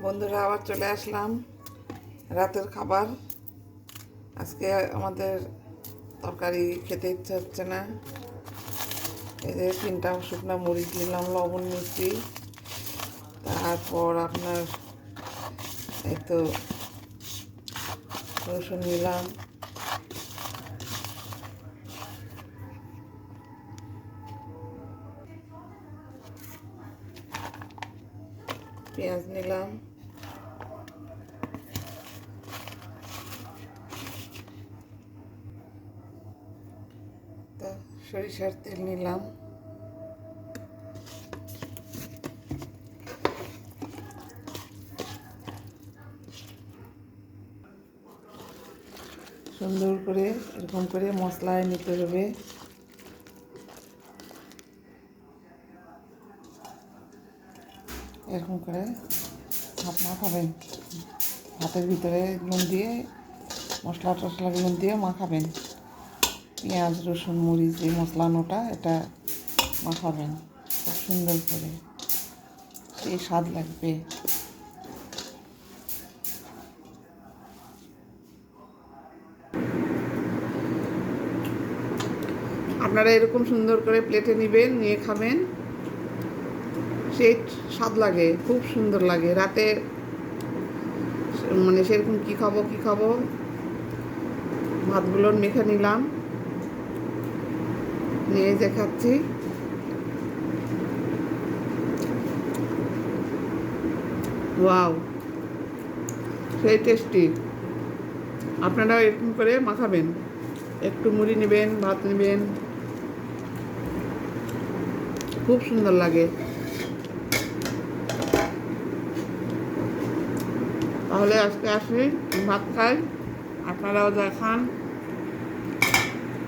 বন্ধুরা, আবার চলে আসলাম রাতের খাবার। আজকে আমাদের তরকারি খেতে ইচ্ছে হচ্ছে না। এই যে 3টা শুকনো মরিচ নিলাম, লবণ মিষ্টি, তারপর আপনার এই তো রসুন নিলাম, পেঁয়াজ নিলাম, তা সরিষার তেল নিলাম, সুন্দর করে এরকম করে মশলায় নিতে হবে। এরকম করে ভাত মাখাবেন, ভাতের ভিতরে নুন দিয়ে মশলা টশলাগুলো দিয়ে মাখাবেন। পেঁয়াজ রসুন মরিচ যে মশলানোটা এটা মাখাবেন খুব সুন্দর করে, সেই স্বাদ লাগবে। আপনারা এরকম সুন্দর করে প্লেটে নেবেন, নিয়ে খাবেন, সেই স্বাদ লাগে, খুব সুন্দর লাগে। রাতে মানে সেরকম কী খাবো ভাতগুলো মেখে নিলাম, নিয়ে যে খাচ্ছি। ওয়াও, সেই টেস্টি। আপনারাও এরকম করে মাখাবেন, একটু মুড়ি নেবেন, ভাত নেবেন, খুব সুন্দর লাগে। তাহলে আজকে আসি, ভাত খাই, আপনারাও যা খান।